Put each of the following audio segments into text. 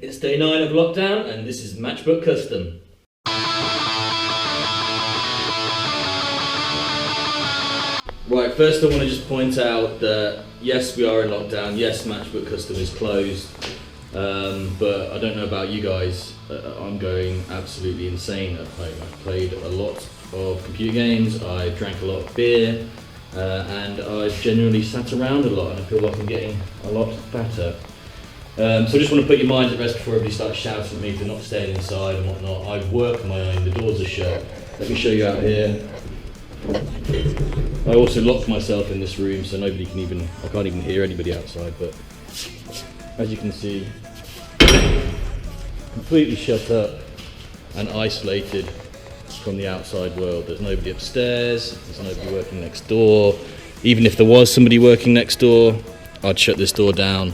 it's day 9 of lockdown and this is Matchbook Custom. Right, first I want to just point out that yes, we are in lockdown, yes, Matchbook Custom is closed, but I don't know about you guys, I'm going absolutely insane at home. I've played a lot of computer games, I drank a lot of beer, and I've generally sat around a lot and I feel like I'm getting a lot fatter. So I just want to put your minds at rest before everybody starts shouting at me for not staying inside and whatnot. I work on my own, the doors are shut. Let me show you out here. I also locked myself in this room so nobody can even, I can't even hear anybody outside, but as you can see, completely shut up and isolated from the outside world. There's nobody upstairs, there's nobody working next door. Even if there was somebody working next door, I'd shut this door down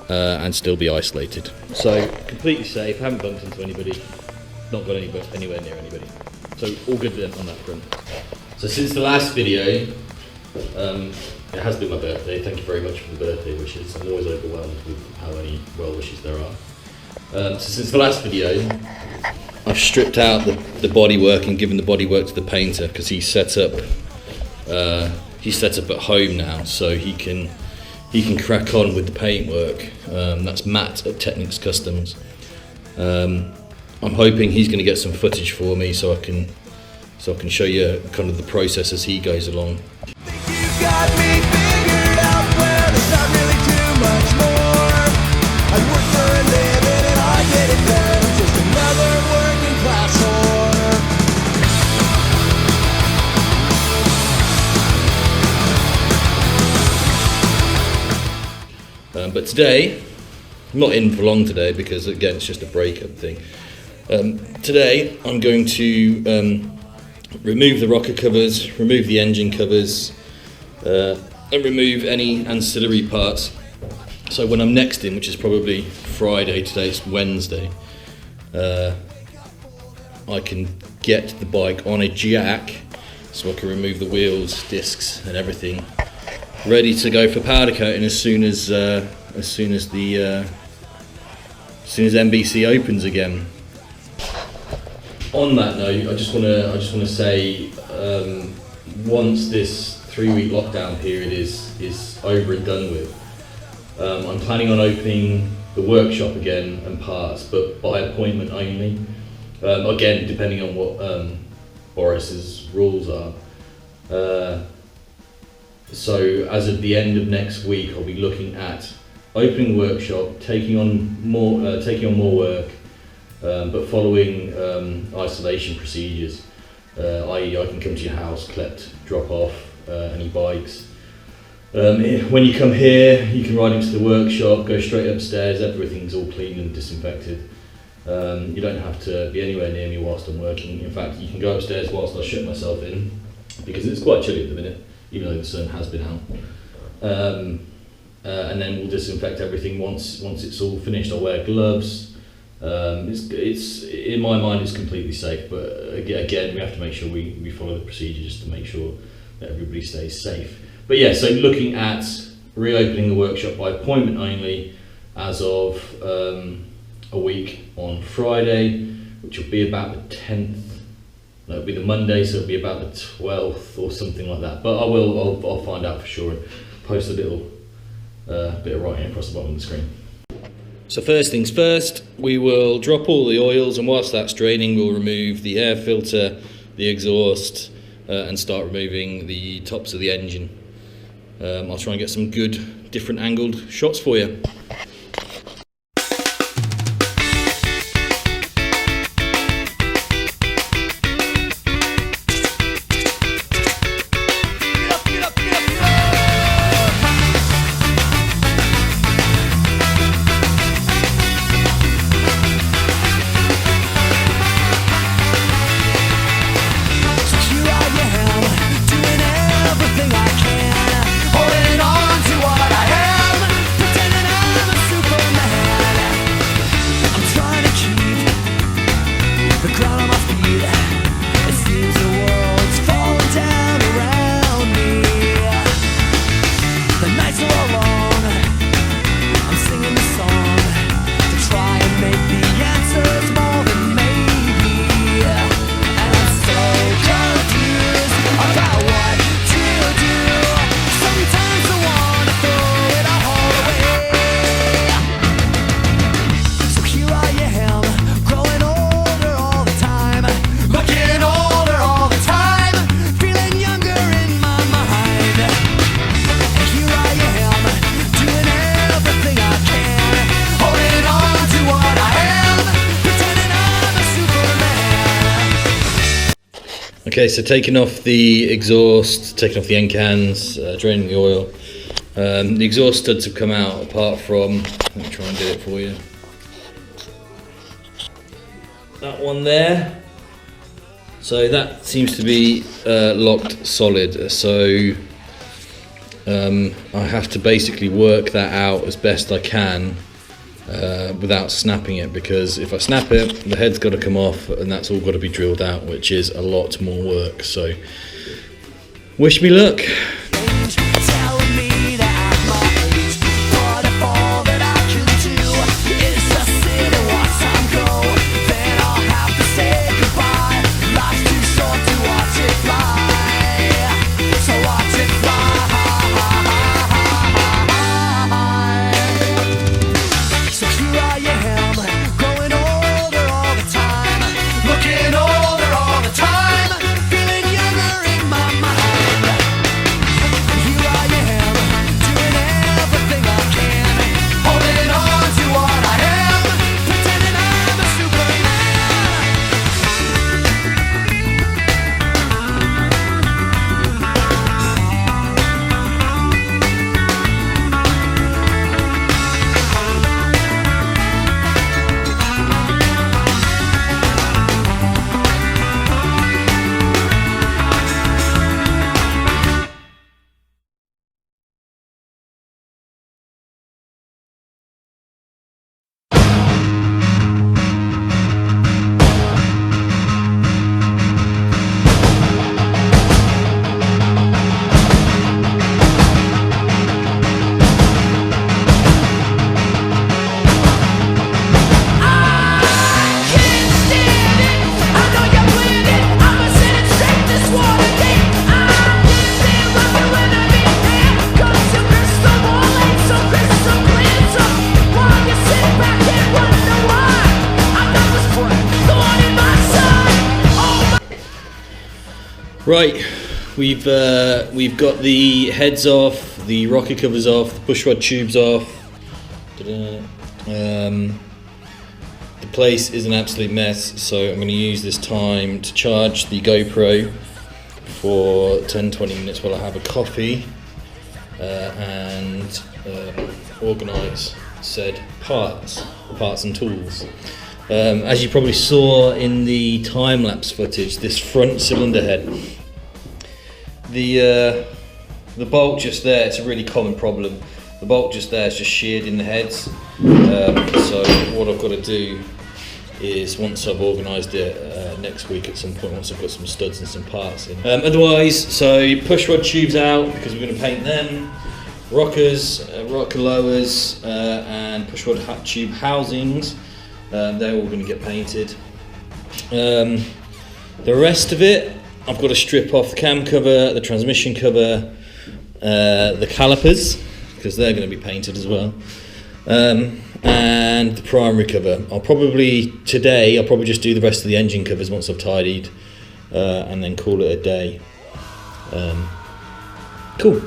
and still be isolated. So completely safe, haven't bumped into anybody, not got anywhere near anybody. So all good then on that front. So since the last video, it has been my birthday. Thank you very much for the birthday wishes. I'm always overwhelmed with how many well wishes there are. So since the last video, I've stripped out the bodywork and given the bodywork to the painter because he's set up at home now, so he can crack on with the paintwork. That's Matt at Technics Customs. I'm hoping he's going to get some footage for me so I can show you kind of the process as he goes along. But today, I'm not in for long today because again it's just a breakup thing. Today I'm going to remove the rocker covers, remove the engine covers, and remove any ancillary parts. So when I'm next in, which is probably Friday, today's Wednesday, I can get the bike on a jack so I can remove the wheels, discs and everything, ready to go for powder coating as soon as NBC opens again. On that note, I just want to say, once this 3-week lockdown period is over and done with, I'm planning on opening the workshop again and parts, but by appointment only. Again, depending on what Boris's rules are. So as of the end of next week, I'll be looking at opening the workshop, taking on more work. But following isolation procedures, i.e. I can come to your house, collect, drop off any bikes. When you come here, you can ride into the workshop, go straight upstairs, everything's all clean and disinfected. You don't have to be anywhere near me whilst I'm working. In fact, you can go upstairs whilst I shut myself in, because it's quite chilly at the minute, even though the sun has been out. And then we'll disinfect everything once it's all finished. I'll wear gloves. It's in my mind it's completely safe, but again we have to make sure we follow the procedures to make sure that everybody stays safe. But yeah, so looking at reopening the workshop by appointment only as of a week on Friday, which will be about the 10th. No, it'll be the Monday, so it'll be about the 12th or something like that. But I'll find out for sure and post a little bit of writing across the bottom of the screen. So first things first, we will drop all the oils, and whilst that's draining we'll remove the air filter, the exhaust, and start removing the tops of the engine. I'll try and get some good different angled shots for you. Holding on to what I am, pretending I'm the Okay, so taking off the exhaust, taking off the end cans, draining the oil. The exhaust studs have come out apart from, let me try and do it for you. That one there. So that seems to be locked solid. So I have to basically work that out as best I can without snapping it, because if I snap it, the head's got to come off and that's all got to be drilled out, which is a lot more work. So wish me luck. Right, we've got the heads off, the rocker covers off, the pushrod tubes off. The place is an absolute mess, so I'm going to use this time to charge the GoPro for 10-20 minutes while I have a coffee and organise said parts and tools. As you probably saw in the time-lapse footage, this front cylinder head, the bolt just there, it's a really common problem. The bolt just there is just sheared in the heads. So what I've got to do is, once I've organised it next week at some point, once I've got some studs and some parts in. Otherwise, so pushrod tubes out because we're going to paint them. Rockers, rocker lowers, and pushrod tube housings. They're all going to get painted. The rest of it, I've got to strip off the cam cover, the transmission cover, the calipers, because they're going to be painted as well, and the primary cover. I'll probably just do the rest of the engine covers once I've tidied, and then call it a day. Cool.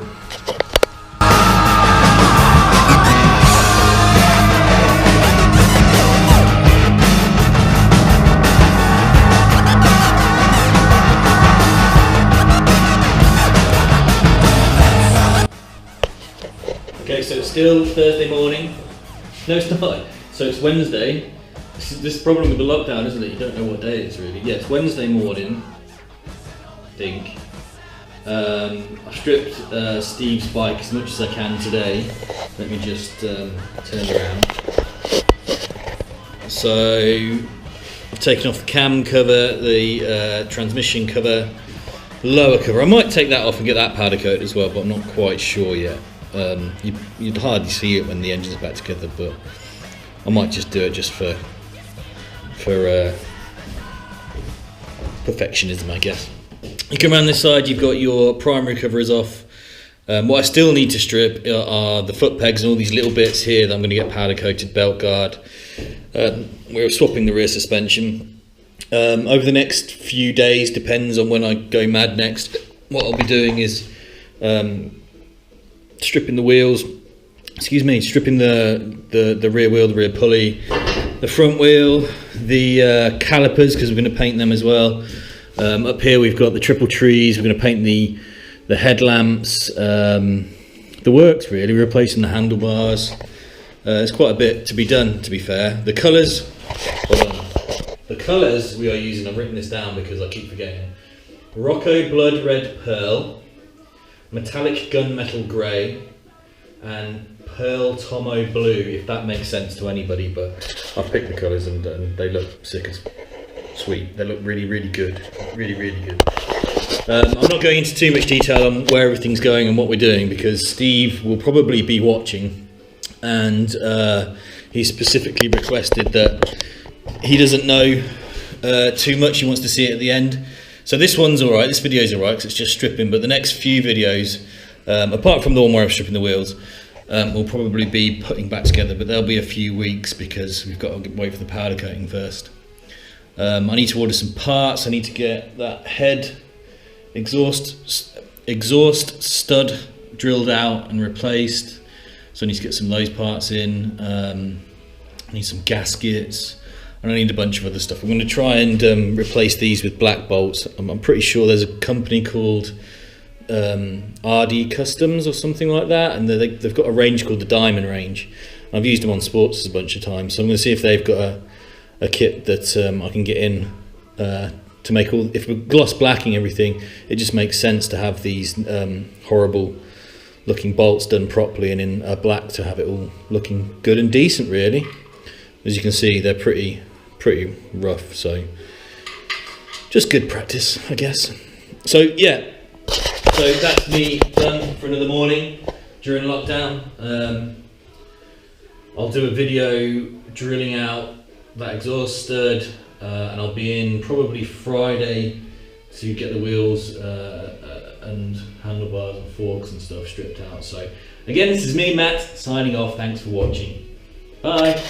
Okay, so it's still Thursday morning. No, it's not. So it's Wednesday. This problem with the lockdown, isn't it? You don't know what day it is really. Yeah, it's Wednesday morning, I think. I've stripped Steve's bike as much as I can today. Let me just turn around. So I've taken off the cam cover, the transmission cover, lower cover. I might take that off and get that powder coat as well, but I'm not quite sure yet. You'd hardly see it when the engine's back together, but I might just do it just for perfectionism, I guess. You come around this side, you've got your primary covers off. What I still need to strip are the foot pegs and all these little bits here that I'm going to get powder coated, belt guard. We're swapping the rear suspension. Over the next few days, depends on when I go mad next, what I'll be doing is stripping the wheels, stripping the rear wheel, the rear pulley, the front wheel, the calipers, because we're going to paint them as well, Up here we've got the triple trees. We're going to paint the headlamps, the works really, replacing the handlebars. There's quite a bit to be done, to be fair. The colours, hold on. The colours we are using, I've written this down because I keep forgetting. Rocco Blood Red Pearl, Metallic Gunmetal Grey, and Pearl Tomo Blue, if that makes sense to anybody, but I've picked the colours and they look sick as sweet. They look really, really good. Really, really good. I'm not going into too much detail on where everything's going and what we're doing because Steve will probably be watching, and he specifically requested that he doesn't know too much. He wants to see it at the end. So this one's alright, this video's alright because it's just stripping, but the next few videos, apart from the one where I'm stripping the wheels, we'll probably be putting back together, but there'll be a few weeks because we've got to wait for the powder coating first. I need to order some parts. I need to get that head exhaust stud drilled out and replaced, so I need to get some of those parts in. I need some gaskets, and I need a bunch of other stuff. I'm going to try and replace these with black bolts. I'm pretty sure there's a company called RD Customs or something like that, and they've got a range called the Diamond range. I've used them on Sports a bunch of times, so I'm going to see if they've got a kit that I can get in to make all. If we're gloss blacking everything, it just makes sense to have these horrible looking bolts done properly and in black to have it all looking good and decent, really. As you can see, they're pretty rough, so just good practice, I guess. So yeah, so that's me done for another morning during lockdown. I'll do a video drilling out that exhaust stud, and I'll be in probably Friday to get the wheels and handlebars and forks and stuff stripped out. So again, this is me, Matt, signing off. Thanks for watching. Bye.